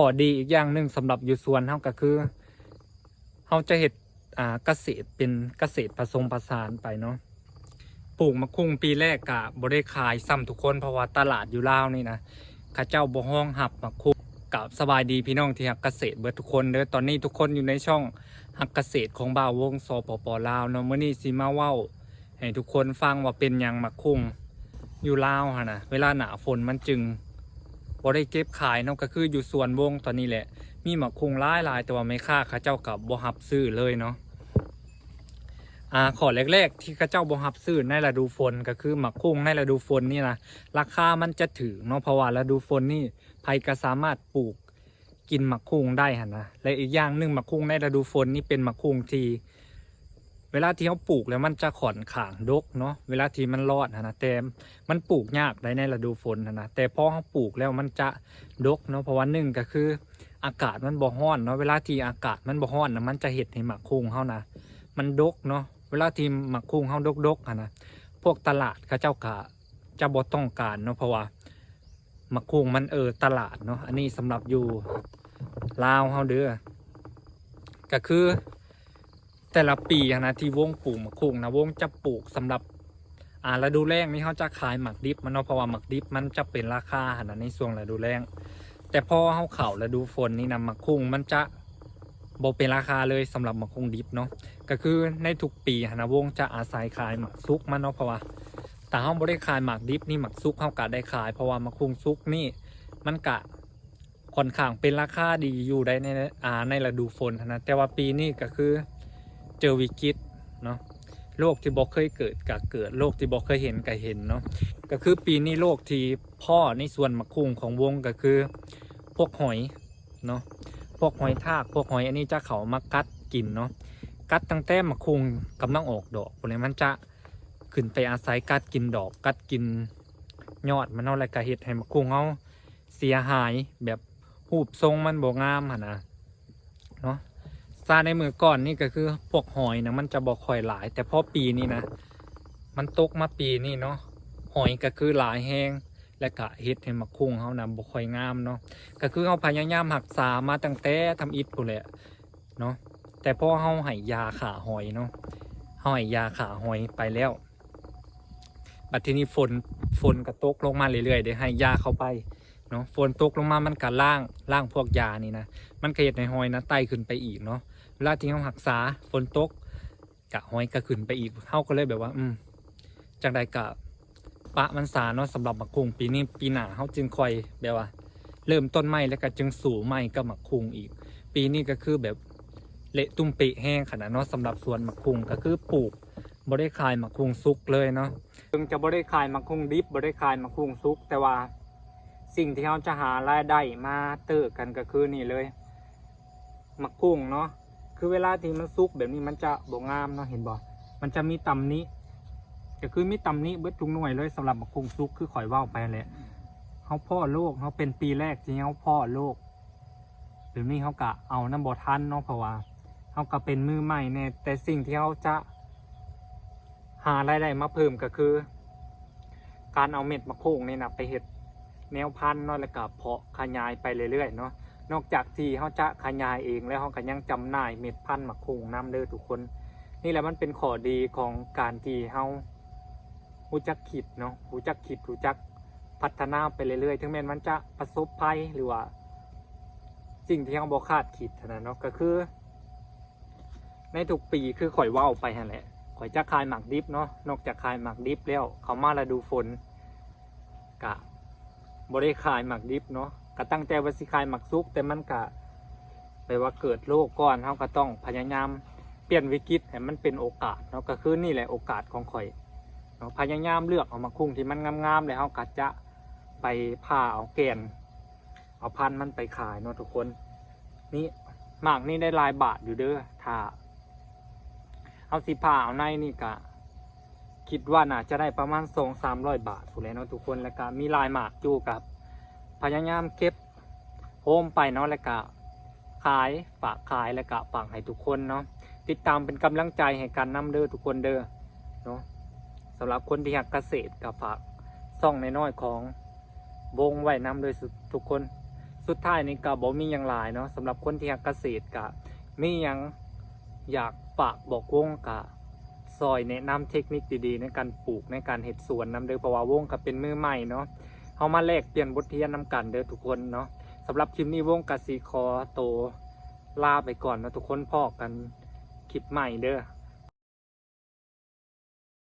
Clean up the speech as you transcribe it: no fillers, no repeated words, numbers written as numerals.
อดีอีกอย่างหนึ่งสำหรับอยู่สวนเฮาก็คือเฮาจะเฮ็ดเกษตรเป็นเกษตรผสมผสานไปเนาะปลูกมะคุงปีแรกกะบ่ได้ขายซ้ำทุกคนเพราะว่าตลาดอยู่ลาวนี่นะข้าเจ้าบ่ฮ้องหับมะคุงกับสบายดีพี่น้องที่ฮักเกษตรเบิดทุกคนเด้อตอนนี้ทุกคนอยู่ในช่องฮักเกษตรของบ่าววงสปปลาวเนาะมื้อนี้สิมาเว้าให้ทุกคนฟังว่าเป็นหยังมะคุงอยู่ลาวหั่นน่ะเวลาหน้าฝนมันจึงบ่ได้เก็บขายเนาะก็คืออยู่สวนวงตอนนี้แหละมีมะคุงหลายแต่ว่าไม่ค่าข้าเจ้ากับบ่รับซื้อเลยเนาะขอแรกๆที่ข้าเจ้าบ่รับซื้อในฤดูฝนก็คือมะคุงในฤดูฝนนี่นะราคามันจะถึงเนาะเพราะว่าฤดูฝนนี่ไผก็สามารถปลูกกินมะคุงได้หั่นนะและอีกอย่างหนึ่งมะคุงในฤดูฝนนี่เป็นมะคุงที่เวลาที่เขาปลูกแล้วมันจะขอนข่างดกเนาะเวลาที่มันรอดนะแต่มันปลูกยากได้ในฤดูฝนนะแต่พอเขาปลูกแล้วมันจะดกเนาะเพราะว่าหนึ่งก็คืออากาศมันบ่ร้อนเนาะเวลาที่อากาศมันบ่ร้อนนะมันจะเห็ดให้มะคุงเขานะมันดกเนาะเวลาที่มะคุงเขาดกๆนะพวกตลาดเขาเจ้ากะจะบ่ต้องการเนาะเพราะว่ามะคุงมันตลาดเนาะอันนี้สำหรับอยู่ลาวเขาเด้อก็คือแต่ละปีนะที่วงปลูกมะคุงนะวงจะปลูกสำหรับฤดูแล้งนี่เขาจะขายหมักดิบมันเนาะเพราะว่าหมักดิบมันจะเป็นราคานะในช่วงฤดูแล้งแต่พอเขาเข่าฤดูฝนนี่นะมะคุงมันจะบ่เป็นราคาเลยสำหรับมะคุงดิบเนาะก็คือในทุกปีนะวงจะอาศัยขายหมักซุกมันเนาะเพราะว่าแต่เขาไม่ได้ขายหมักดิบนี่หมักซุกเขากะได้ขายเพราะว่ามะคุงซุกนี่มันกะค่อนข้างเป็นราคาดีอยู่ได้ในฤดูฝนนะแต่ว่าปีนี้ก็คือเจอวิกฤตเนาะโรคที่บอกเคยเกิดก็เกิดโรคที่บอกเคยเห็นก็เห็นเนาะก็คือปีนี้โรคที่พ่อในส่วนมะคุงของวงก็คือพวกหอยเนาะพวกหอยทากพวกหอยอันนี้จะเขามากัดกินเนาะกัดตั้งแต่มะคุงกำลังออกดอกพวกนี้มันจะขึ้นไปอาศัยกัดกินดอกกัดกินยอดมันเอาอะไรกระเห็ดให้มะคุงเขาเสียหายแบบรูปทรงมันบ่งามนะเนาะซาในมือก่อนนี่ก็คือพวกหอยนะมันจะบอกค่อยหลายแต่พอปีนี้นะมันตกมาปีนี้เนาะหอยก็คือหลายแห้งและกะเห็ดให้มะคุงเขานะบอกค่อยงามเนาะก็คือเขาพยายามหักษามาตั้งแต่ทำอิฐกูแหละเนาะแต่พอเขาให้ยาขาหอยเนาะเขาให้ยาขาหอยไปแล้วบัดทีนี้ฝนก็ตกลงมาเรื่อยๆเดี๋ยวให้ยาเข้าไปเนาะฝนตกลงมามันก็ล่างพวกยานี่นะมันก็เห็ดในหอยนะไต่ขึ้นไปอีกเนาะเวลาที่เขาหักษาฝนตกกะหอยก็ขึ้นไปอีกเขาก็เลยแบบว่าจังใดกะปะมันสาเนาะสำหรับมะคุงปีนี้ปีหน้าเขาจึงคอยแบบว่าเริ่มต้นใหม่แล้วก็จึงสู่ใหม่กับมะคุงอีกปีนี้ก็คือแบบเละตุ้มเปะแห้งขนาดเนาะสำหรับสวนมะคุงก็คือปลูกบ่ได้ขายมะคุงซุกเลยเนาะถึงจะบ่ได้ขายมะคุงดิบบ่ได้ขายมะคุงซุกแต่ว่าสิ่งที่เขาจะหารายได้มาเติร์กันก็คือนี่เลยมะคุงเนาะคือเวลาที่มันซุกแบบนี้มันจะบ่งามเนาะเห็นบ่มันจะมีตำนี้ก็คือมีตำนี้เบิดทุกหน่วยเลยสำหรับมะคุงซุกคือข่อยว่าวไปแหละเขาพ่อโลกเขาเป็นปีแรกที่เขาพ่อโลกหรือนี่เขากะเอาน้ำบ่ทันเนาะเพราะว่าเขาก็เป็นมือใหม่เนี่ยแต่สิ่งที่เขาจะหารายได้มาเพิ่มก็คือการเอาเม็ดมะคุงนี่นะไปเห็ดแนวพันธุ์เนาะแล้วก็เพาะขยายไปเรื่อยๆเนาะนอกจากที่เขาจะขยายเองแล้วเขาก็ยังจำหน่ายเม็ดพันธุ์มะคุงน้ำเด้อทุกคนนี่แหละมันเป็นข้อดีของการที่เขารู้จักคิดเนาะรู้จักคิดรู้จักพัฒนาไปเรื่อยๆถึงแม้มันจะประสบภัยหรือว่าสิ่งที่เขาบอกคาดคิดนะเนาะก็คือในทุกปีคือข่อยว่าวไปนั่นแหละข่อยจะขายหมักดิบเนาะนอกจากขายหมักดิบแล้วเขามาฤดูฝนกะบริขายหมักดิบเนาะก็ตั้งใจว่าสิขายหมักซุกแต่มันกะไปว่าเกิดโรคก่อนเขาก็ต้องพยายามเปลี่ยนวิกฤตให้มันเป็นโอกาสเนาะก็คือนี่แหละโอกาสของข่อยเนาะพยายามเลือกเอามาคุ้งที่มันงามๆเลยเขาก็จะไปผ่าเอาแกนเอาพันธุ์มันไปขายเนาะทุกคนนี่หมากนี่ได้หลายบาทอยู่เด้อถ้าเอาสิผ่าเอาในนี่กะคิดว่าน่าจะได้ประมาณ200-300 บาทถูกแล้วเนาะทุกคนแล้วก็มีลายหมากอยู่กับพยายามเก็บโฮมไปเนาะแล้วก็ขายฝากขายแล้วก็ฝากให้ทุกคนเนาะติดตามเป็นกำลังใจให้กันนำเด้อทุกคนเด้อเนาะสำหรับคนที่อยากเกษตรก็ฝากซ่องน้อยๆของวงไว้นำโดยทุกคน สุดท้ายนี้ก็บ่มีหยังหลายเนาะสำหรับคนที่รักเกษตรก็มีหยังอยากฝากบอกวงก็ซอยแนะนำเทคนิคดีๆในการปลูกในการเฮ็ดสวนนํเด้อเพราะว่าวงก็เป็นมือใหม่เนาะเฮามาแลกเปลี่ยนบทเรียนนํกันเด้อทุกคนเนาะสำหรับคลิปนี้วงก็สิขอโตวลาไปก่อนเนาะทุกคนพอกันคลิปใหม่เด้อ